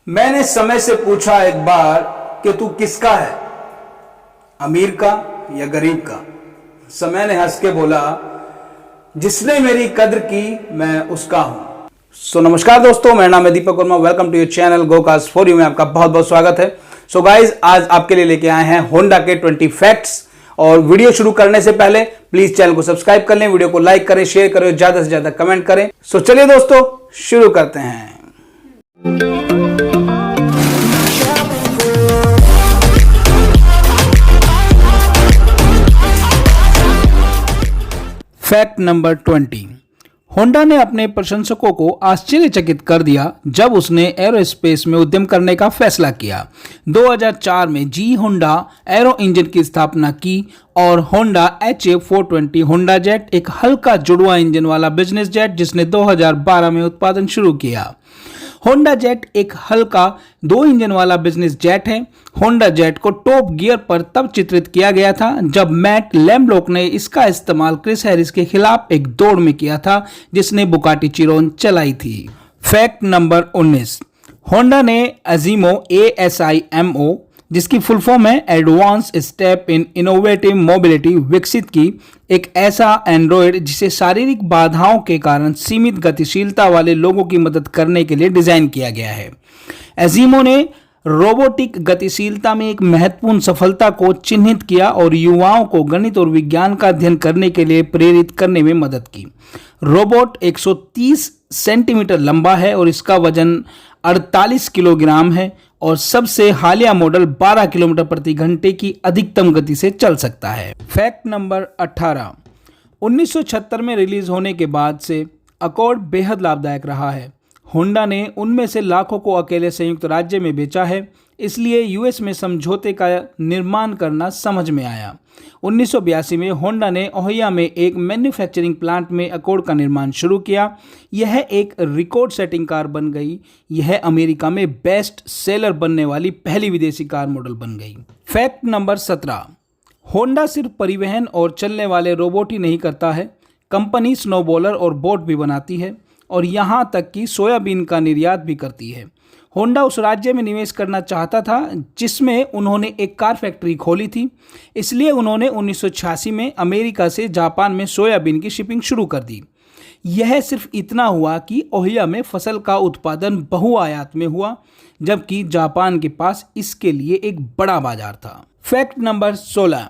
मैंने समय से पूछा एक बार कि तू किसका है, अमीर का या गरीब का। समय ने हंस के बोला, जिसने मेरी कद्र की मैं उसका हूं। नमस्कार दोस्तों, मेरा नाम है Deepak Verma. Welcome to your channel GoCast for you में आपका बहुत बहुत स्वागत है। सो गाइज, आज आपके लिए लेके आए हैं होंडा के 20 फैक्ट्स। और वीडियो शुरू करने से पहले प्लीज चैनल को सब्सक्राइब कर लें, वीडियो को लाइक करें, शेयर करें, ज्यादा से ज्यादा कमेंट करें। सो चलिए दोस्तों, शुरू करते हैं। Fact number 20। होंडा ने अपने प्रशंसकों को आश्चर्यचकित कर दिया जब उसने एरोस्पेस में उद्यम करने का फैसला किया। 2004 में जी होंडा एरो इंजन की स्थापना की और होंडा HA420 होंडा जेट, एक हल्का जुड़वा इंजन वाला बिजनेस जेट जिसने 2012 में उत्पादन शुरू किया। होंडा जेट एक हल्का 2 इंजन वाला बिजनेस जेट है। होंडा जेट को टॉप गियर पर तब चित्रित किया गया था जब मैट लेम्ब्लोक ने इसका इस्तेमाल क्रिस हैरिस के खिलाफ एक दौड़ में किया था जिसने बुगाटी चिरोन चलाई थी। Fact number 19। होंडा ने अजीमो ASIMO, जिसकी फुल फॉर्म है advance step in innovative mobility, विकसित की। एक ऐसा एंड्रॉयड जिसे शारीरिक बाधाओं के कारण सीमित गतिशीलता वाले लोगों की मदद करने के लिए डिजाइन किया गया है। एजीमो ने रोबोटिक गतिशीलता में एक महत्वपूर्ण सफलता को चिन्हित किया और युवाओं को गणित और विज्ञान का अध्ययन करने के लिए प्रेरित करने में मदद की। रोबोट 130 सेंटीमीटर लंबा है और इसका वजन 48 किलोग्राम है और सबसे हालिया मॉडल 12 किलोमीटर प्रति घंटे की अधिकतम गति से चल सकता है। Fact number 18। 1976 में रिलीज होने के बाद से अकॉर्ड बेहद लाभदायक रहा है। होंडा ने उनमें से लाखों को अकेले संयुक्त राज्य में बेचा है, इसलिए यूएस में समझौते का निर्माण करना समझ में आया। 1982 में होंडा ने ओहियो में एक मैन्युफैक्चरिंग प्लांट में अकॉर्ड का निर्माण शुरू किया। यह एक रिकॉर्ड सेटिंग कार बन गई। यह अमेरिका में बेस्ट सेलर बनने वाली पहली विदेशी कार मॉडल बन गई। Fact number 17। होंडा सिर्फ परिवहन और चलने वाले रोबोट ही नहीं करता है, कंपनी स्नोबॉलर और बोट भी बनाती है और यहाँ तक कि सोयाबीन का निर्यात भी करती है। होंडा उस राज्य में निवेश करना चाहता था जिसमें उन्होंने एक कार फैक्ट्री खोली थी, इसलिए उन्होंने 1986 में अमेरिका से जापान में सोयाबीन की शिपिंग शुरू कर दी। यह सिर्फ इतना हुआ कि ओहियो में फसल का उत्पादन बहुआयात में हुआ, जबकि जापान के पास इसके लिए एक बड़ा बाजार था। Fact number 16।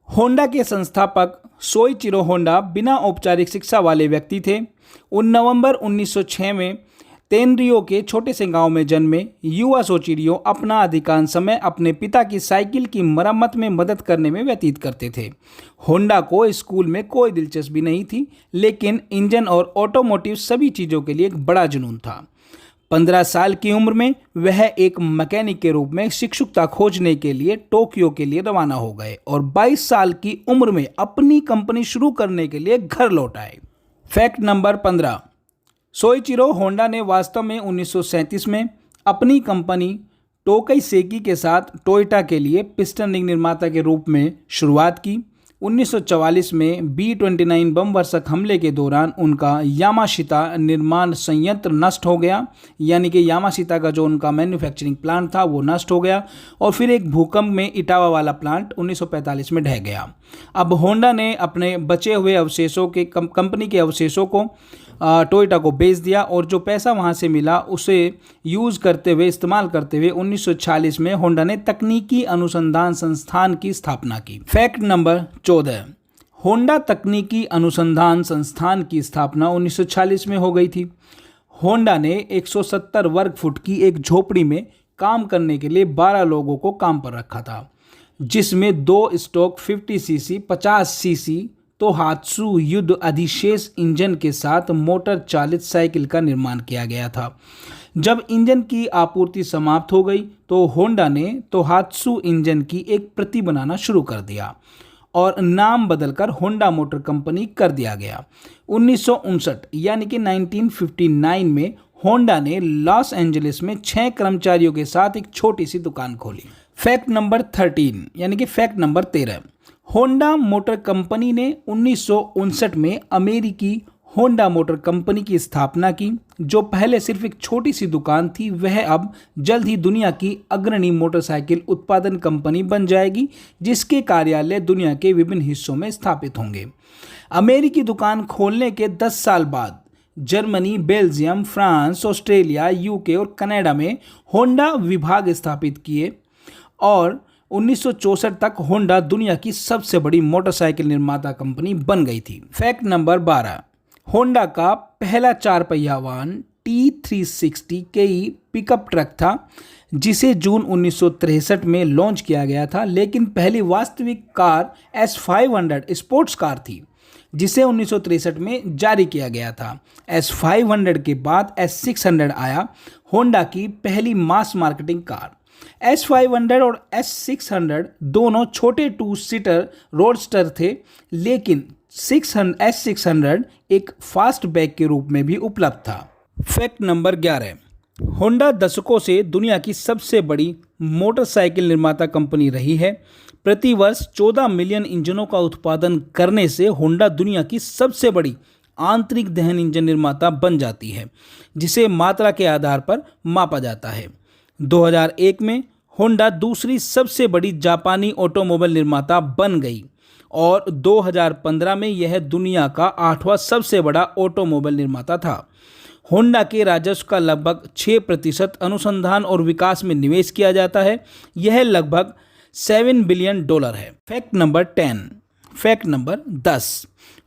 होंडा के संस्थापक सोइचिरो होंडा बिना औपचारिक शिक्षा वाले व्यक्ति थे। नवंबर 1906 में तेनरियो के छोटे से गांव में जन्मे युवा सोइचिरो अपना अधिकांश समय अपने पिता की साइकिल की मरम्मत में मदद करने में व्यतीत करते थे। होंडा को स्कूल में कोई दिलचस्पी नहीं थी, लेकिन इंजन और ऑटोमोटिव सभी चीज़ों के लिए एक बड़ा जुनून था। 15 साल की उम्र में वह एक मैकेनिक के रूप में शिक्षुता खोजने के लिए टोक्यो के लिए रवाना हो गए और 22 साल की उम्र में अपनी कंपनी शुरू करने के लिए घर लौट आए। Fact number 15। सोइचिरो होंडा ने वास्तव में 1937 में अपनी कंपनी टोकई सेकी के साथ टोयोटा के लिए पिस्टन रिंग निर्माता के रूप में शुरुआत की। 1944 में B-29 बम वर्षक हमले के दौरान उनका यामाशिता निर्माण संयंत्र नष्ट हो गया, यानी कि यामाशिता का जो उनका मैन्युफैक्चरिंग प्लांट था वो नष्ट हो गया और फिर एक भूकंप में इटावा वाला प्लांट 1945 में ढह गया। अब होंडा ने अपने बचे हुए अवशेषों के कंपनी के अवशेषों को टोयोटा को बेच दिया और जो पैसा वहां से मिला उसे इस्तेमाल करते हुए 1946 में होंडा ने तकनीकी अनुसंधान संस्थान की स्थापना की। Fact number 14। होंडा तकनीकी अनुसंधान संस्थान की स्थापना 1946 में हो गई थी। होंडा ने 170 वर्ग फुट की एक झोपड़ी में काम करने के लिए 12 लोगों को काम पर रखा था, जिसमें 2 स्टॉक 50cc 50cc तोहात्सु युद्ध अधिशेष इंजन के साथ मोटर चालित साइकिल का निर्माण किया गया था। जब इंजन की आपूर्ति समाप्त हो गई तो होंडा ने तोहात्सु इंजन की एक प्रति बनाना शुरू कर दिया और नाम बदलकर होंडा मोटर कंपनी कर दिया गया। 1959 यानी कि 1959 में होंडा ने लॉस एंजलिस में 6 कर्मचारियों के साथ एक छोटी सी दुकान खोली। फैक्ट नंबर 13 यानी कि fact number 13। Honda motor company ने 1959 में अमेरिकी होंडा मोटर कंपनी की स्थापना की। जो पहले सिर्फ एक छोटी सी दुकान थी, वह अब जल्द ही दुनिया की अग्रणी मोटरसाइकिल उत्पादन कंपनी बन जाएगी, जिसके कार्यालय दुनिया के विभिन्न हिस्सों में स्थापित होंगे। अमेरिकी दुकान खोलने के 10 साल बाद Germany, Belgium, France, Australia, UK और कनाडा में होंडा विभाग स्थापित किए और 1964 तक होंडा दुनिया की सबसे बड़ी मोटरसाइकिल निर्माता कंपनी बन गई थी। फैक्ट नंबर 12, होंडा का पहला 4 पहिया वाहन T360 केई पिकअप ट्रक था, जिसे जून 1963 में लॉन्च किया गया था। लेकिन पहली वास्तविक कार S500 स्पोर्ट्स कार थी, जिसे 1963 में जारी किया गया था। S500 के बाद S600 आया, होंडा की पहली मास मार्केटिंग कार। S500 और S600 दोनों छोटे 2 सीटर रोडस्टर थे, लेकिन S600 एक फास्टबैक के रूप में भी उपलब्ध था। फैक्ट नंबर 11, होंडा दशकों से दुनिया की सबसे बड़ी मोटरसाइकिल निर्माता कंपनी रही है। प्रति वर्ष 14 मिलियन इंजनों का उत्पादन करने से होंडा दुनिया की सबसे बड़ी आंतरिक दहन इंजन निर्माता बन जाती है, जिसे मात्रा के आधार पर मापा जाता है। 2001 में होंडा दूसरी सबसे बड़ी जापानी ऑटोमोबाइल निर्माता बन गई और 2015 में यह दुनिया का 8वां सबसे बड़ा ऑटोमोबाइल निर्माता था। होंडा के राजस्व का लगभग 6% अनुसंधान और विकास में निवेश किया जाता है। यह लगभग $7 बिलियन है। फैक्ट नंबर 10, फैक्ट नंबर 10,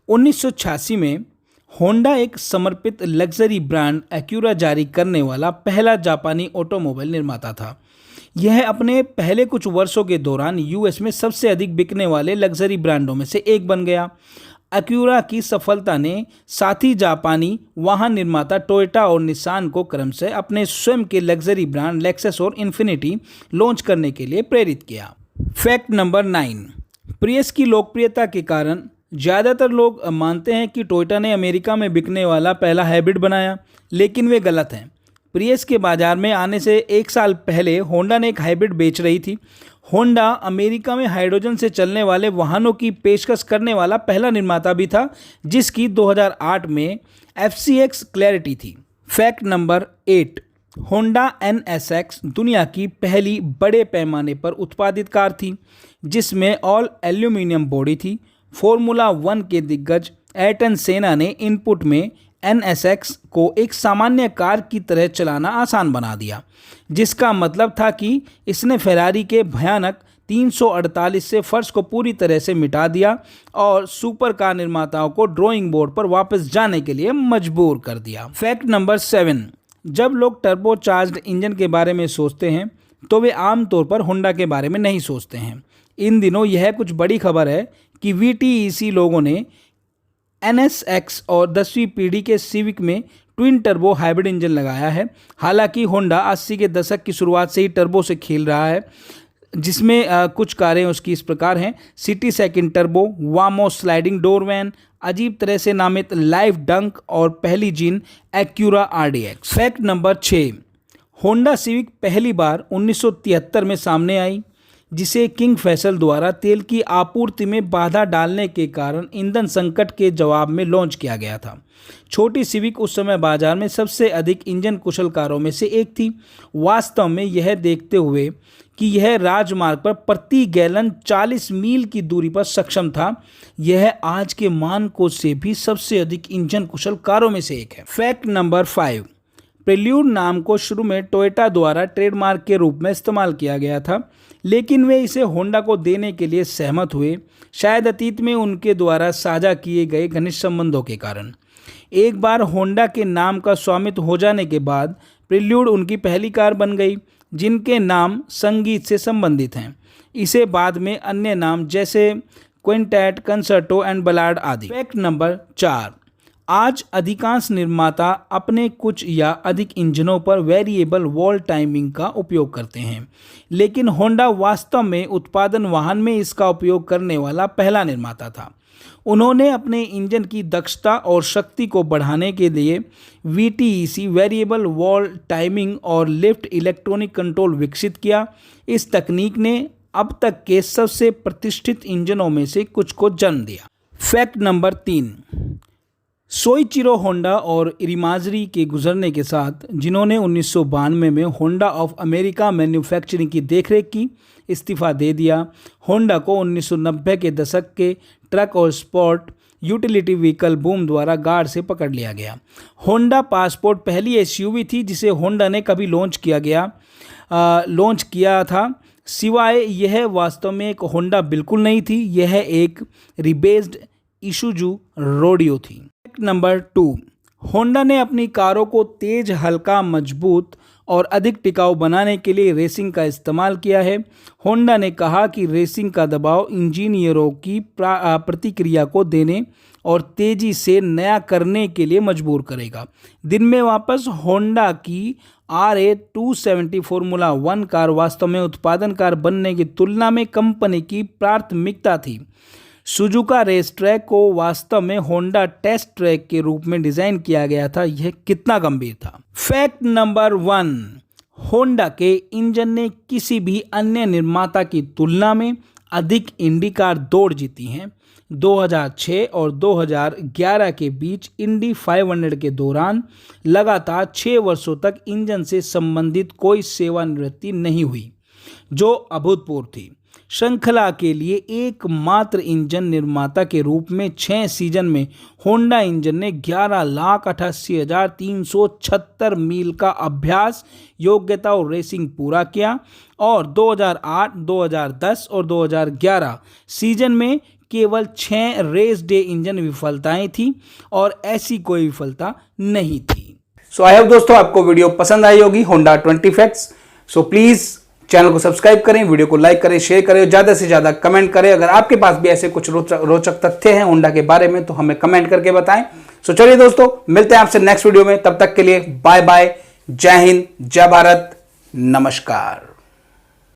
1986 में होंडा एक समर्पित लग्जरी ब्रांड एक्यूरा जारी करने वाला पहला जापानी ऑटोमोबाइल निर्माता था। यह अपने पहले कुछ वर्षों के दौरान यूएस में सबसे अधिक बिकने वाले लग्जरी ब्रांडों में से एक बन गया। एक्यूरा की सफलता ने साथी जापानी वाहन निर्माता टोयोटा और निसान को क्रमशः अपने स्वयं के लग्जरी ब्रांड लेक्सस और इन्फिनिटी लॉन्च करने के लिए प्रेरित किया। फैक्ट नंबर 9, प्रियस की लोकप्रियता के कारण ज़्यादातर लोग मानते हैं कि टोयोटा ने अमेरिका में बिकने वाला पहला हाइब्रिड बनाया, लेकिन वे गलत हैं। प्रियस के बाजार में आने से 1 साल पहले होंडा ने एक हाइब्रिड बेच रही थी। होंडा अमेरिका में हाइड्रोजन से चलने वाले वाहनों की पेशकश करने वाला पहला निर्माता भी था, जिसकी 2008 में FCX क्लैरिटी थी। फैक्ट नंबर 8, होंडा NSX दुनिया की पहली बड़े पैमाने पर उत्पादित कार थी, जिसमें ऑल एल्यूमिनियम बॉडी थी। फॉर्मूला 1 के दिग्गज एयरटन सेना ने इनपुट में NSX को एक सामान्य कार की तरह चलाना आसान बना दिया, जिसका मतलब था कि इसने फेरारी के भयानक 348 से फर्श को पूरी तरह से मिटा दिया और सुपर कार निर्माताओं को ड्राइंग बोर्ड पर वापस जाने के लिए मजबूर कर दिया। फैक्ट नंबर 7, जब लोग टर्बोचार्ज्ड इंजन के बारे में सोचते हैं तो वे आमतौर पर होंडा के बारे में नहीं सोचते हैं। इन दिनों यह कुछ बड़ी खबर है कि VTEC लोगों ने NSX और 10वीं पीढ़ी के सिविक में ट्विन टर्बो हाइब्रिड इंजन लगाया है। हालांकि होंडा 80 के दशक की शुरुआत से ही टर्बो से खेल रहा है, जिसमें कुछ कारें उसकी इस प्रकार हैं: City second Turbo, Vamos sliding door van, अजीब तरह से नामित लाइफ डंक और पहली gen Acura RDX। Fact number 6, Honda Civic पहली बार 1973 में सामने आई, जिसे किंग फैसल द्वारा तेल की आपूर्ति में बाधा डालने के कारण ईंधन संकट के जवाब में लॉन्च किया गया था। छोटी सिविक उस समय बाजार में सबसे अधिक इंजन कुशल कारों में से एक थी। वास्तव में यह देखते हुए कि यह राजमार्ग पर प्रति गैलन 40 मील की दूरी पर सक्षम था, यह आज के मानकों से भी सबसे अधिक इंजन कुशल कारों में से एक है। फैक्ट नंबर 5, प्रेल्यूड नाम को शुरू में टोयोटा द्वारा ट्रेडमार्क के रूप में इस्तेमाल किया गया था, लेकिन वे इसे होंडा को देने के लिए सहमत हुए, शायद अतीत में उनके द्वारा साझा किए गए घनिष्ठ संबंधों के कारण। एक बार होंडा के नाम का स्वामित्व हो जाने के बाद प्रेल्यूड उनकी पहली कार बन गई, जिनके नाम संगीत से संबंधित हैं। इसे बाद में अन्य नाम जैसे क्विंटेट, कंसर्टो एंड बलाड आदि। फैक्ट नंबर 4, आज अधिकांश निर्माता अपने कुछ या अधिक इंजनों पर वेरिएबल वॉल टाइमिंग का उपयोग करते हैं, लेकिन होंडा वास्तव में उत्पादन वाहन में इसका उपयोग करने वाला पहला निर्माता था। उन्होंने अपने इंजन की दक्षता और शक्ति को बढ़ाने के लिए VTEC वेरिएबल वॉल टाइमिंग और लिफ्ट इलेक्ट्रॉनिक कंट्रोल विकसित किया। इस तकनीक ने अब तक के सबसे प्रतिष्ठित इंजनों में से कुछ को जन्म दिया। फैक्ट नंबर 3, सोइचिरो होंडा और इरिमाजरी के गुजरने के साथ, जिन्होंने 1992 में होंडा ऑफ अमेरिका मैन्युफैक्चरिंग की देखरेख की, इस्तीफा दे दिया। होंडा को 1990 के दशक के ट्रक और स्पोर्ट यूटिलिटी व्हीकल बूम द्वारा गार्ड से पकड़ लिया गया। होंडा पासपोर्ट पहली एसयूवी थी जिसे होंडा ने कभी लॉन्च किया था। सिवाय यह वास्तव में एक होंडा बिल्कुल नहीं थी, यह एक रिबेस्ड इशुजू रोडियो थी। नंबर 2, होंडा ने अपनी कारों को तेज, हल्का, मजबूत और अधिक टिकाऊ बनाने के लिए रेसिंग का इस्तेमाल किया है। होंडा ने कहा कि रेसिंग का दबाव इंजीनियरों की प्रतिक्रिया को देने और तेजी से नया करने के लिए मजबूर करेगा। दिन में वापस, होंडा की RA270 फॉर्मूला 1 कार वास्तव में उत्पादन कार बनने की तुलना में कंपनी की प्राथमिकता थी। सुजुका रेस ट्रैक को वास्तव में होंडा टेस्ट ट्रैक के रूप में डिजाइन किया गया था। यह कितना गंभीर था। फैक्ट नंबर 1, होंडा के इंजन ने किसी भी अन्य निर्माता की तुलना में अधिक इंडी कार दौड़ जीती हैं। 2006 और 2011 के बीच इंडी 500 के दौरान लगातार 6 वर्षों तक इंजन से संबंधित कोई सेवानिवृत्ति नहीं हुई, जो अभूतपूर्व थी। श्रृंखला के लिए एकमात्र इंजन निर्माता के रूप में 6 सीजन में होंडा इंजन ने 11,88,376 मील का अभ्यास, योग्यता और रेसिंग पूरा किया और 2008, 2010 और 2011 सीजन में केवल 6 रेस डे इंजन विफलताएं थी और ऐसी कोई विफलता नहीं थी। सो आई होप दोस्तों आपको वीडियो पसंद आई होगी, Honda 20 facts. So please channel को सब्सक्राइब करें, वीडियो को लाइक करें, शेयर करें, ज्यादा से ज्यादा कमेंट करें। अगर आपके पास भी ऐसे कुछ रोचक तथ्य हैं होंडा के बारे में तो हमें कमेंट करके बताएं। सो चलिए दोस्तों, मिलते हैं आपसे नेक्स्ट वीडियो में। तब तक के लिए बाय बाय, जय हिंद, जय भारत, नमस्कार।